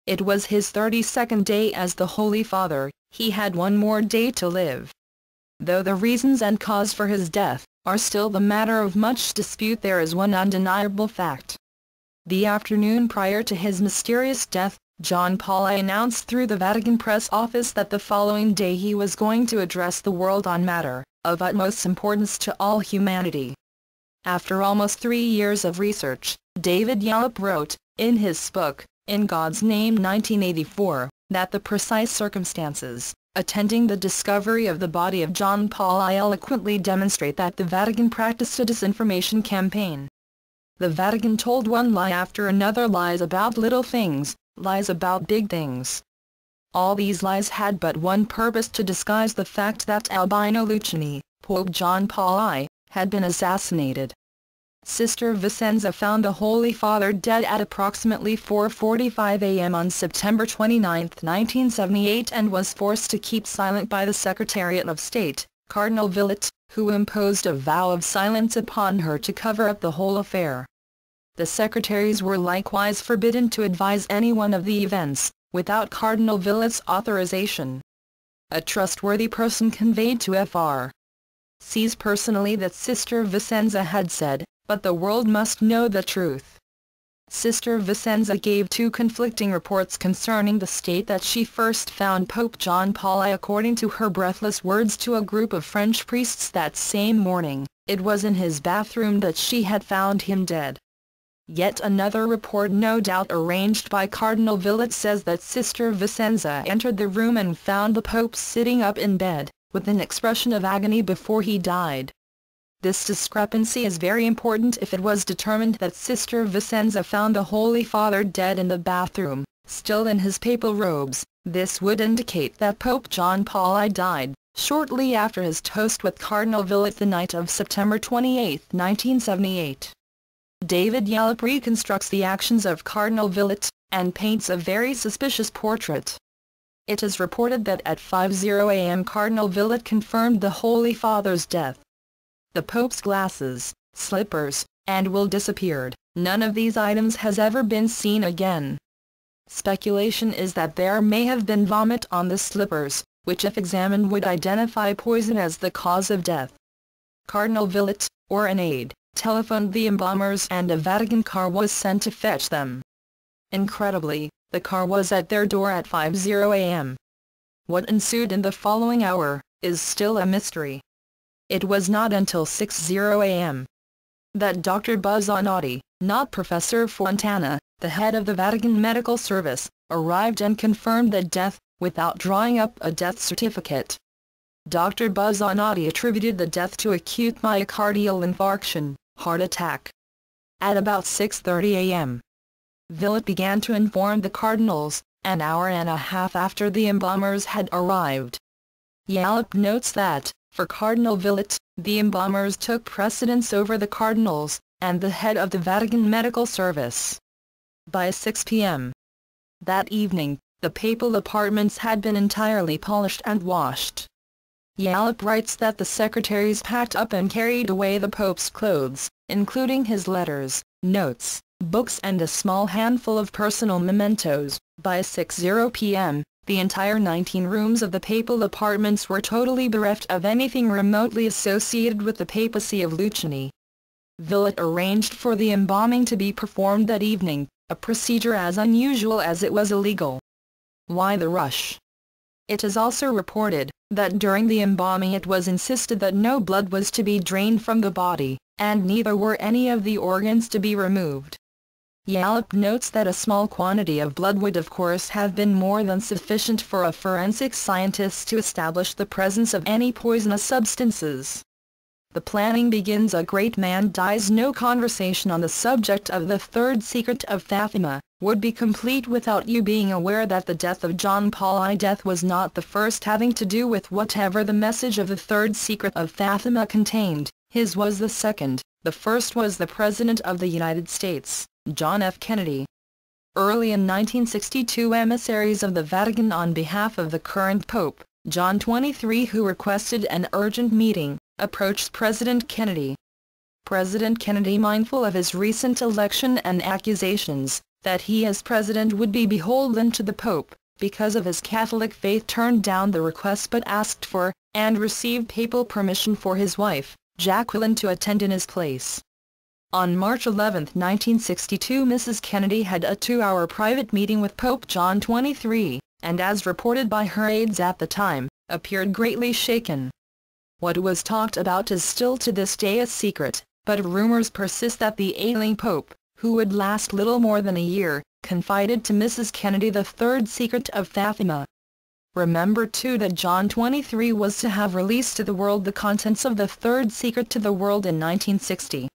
It was his 32nd day as the Holy Father. He had one more day to live. Though the reasons and cause for his death are still the matter of much dispute, there is one undeniable fact. The afternoon prior to his mysterious death, John Paul I announced through the Vatican press office that the following day he was going to address the world on matter of utmost importance to all humanity. After almost 3 years of research, David Yallop wrote, in his book, In God's Name 1984, that the precise circumstances attending the discovery of the body of John Paul I eloquently demonstrate that the Vatican practiced a disinformation campaign. The Vatican told one lie after another, lies about little things, lies about big things. All these lies had but one purpose: to disguise the fact that Albino Luciani, Pope John Paul I, had been assassinated. Sister Vicenza found the Holy Father dead at approximately 4:45 a.m. on September 29, 1978, and was forced to keep silent by the Secretariat of State, Cardinal Villot, who imposed a vow of silence upon her to cover up the whole affair. The secretaries were likewise forbidden to advise anyone of the events, without Cardinal Villot's authorization. A trustworthy person conveyed to Fr. C's personally that Sister Vicenza had said, "But the world must know the truth." Sister Vicenza gave 2 conflicting reports concerning the state that she first found Pope John Paul I. According to her breathless words to a group of French priests that same morning, it was in his bathroom that she had found him dead. Yet another report, no doubt arranged by Cardinal Villot, says that Sister Vicenza entered the room and found the Pope sitting up in bed, with an expression of agony before he died. This discrepancy is very important if it was determined that Sister Vicenza found the Holy Father dead in the bathroom, still in his papal robes. This would indicate that Pope John Paul I died shortly after his toast with Cardinal Villot the night of September 28, 1978. David Yallop reconstructs the actions of Cardinal Villot, and paints a very suspicious portrait. It is reported that at 5:00 a.m. Cardinal Villot confirmed the Holy Father's death. The Pope's glasses, slippers, and will disappeared. None of these items has ever been seen again. Speculation is that there may have been vomit on the slippers, which if examined would identify poison as the cause of death. Cardinal Villot, or an aide, telephoned the embalmers and a Vatican car was sent to fetch them. Incredibly, the car was at their door at 5:00 a.m. What ensued in the following hour is still a mystery. It was not until 6:00 a.m. that Dr. Buzzanotti, not Professor Fontana, the head of the Vatican Medical Service, arrived and confirmed the death, without drawing up a death certificate. Dr. Buzzanotti attributed the death to acute myocardial infarction, heart attack. At about 6:30 a.m. Villot began to inform the cardinals, an hour and a half after the embalmers had arrived. Yallop notes that, for Cardinal Villot, the embalmers took precedence over the cardinals, and the head of the Vatican Medical Service. By 6 p.m. that evening, the papal apartments had been entirely polished and washed. Yallop writes that the secretaries packed up and carried away the Pope's clothes, including his letters, notes, books and a small handful of personal mementos. By 6:00 p.m., the entire 19 rooms of the papal apartments were totally bereft of anything remotely associated with the papacy of Luciani. Villot arranged for the embalming to be performed that evening, a procedure as unusual as it was illegal. Why the rush? It is also reported that during the embalming it was insisted that no blood was to be drained from the body, and neither were any of the organs to be removed. Yallop notes that a small quantity of blood would of course have been more than sufficient for a forensic scientist to establish the presence of any poisonous substances. The planning begins. A great man dies. No conversation on the subject of the third secret of Fatima would be complete without you being aware that the death of John Paul I was not the first having to do with whatever the message of the third secret of Fatima contained. His was the second. The first was the President of the United States, John F. Kennedy. Early in 1962, emissaries of the Vatican on behalf of the current Pope, John XXIII, who requested an urgent meeting, approached President Kennedy. President Kennedy, mindful of his recent election and accusations, that he as president would be beholden to the Pope, because of his Catholic faith, turned down the request but asked for, and received papal permission for his wife, Jacqueline, to attend in his place. On March 11, 1962, Mrs. Kennedy had a 2-hour private meeting with Pope John XXIII, and as reported by her aides at the time, appeared greatly shaken. What was talked about is still to this day a secret, but rumors persist that the ailing Pope, who would last little more than a year, confided to Mrs. Kennedy the third secret of Fatima. Remember too that John XXIII was to have released to the world the contents of the third secret to the world in 1960.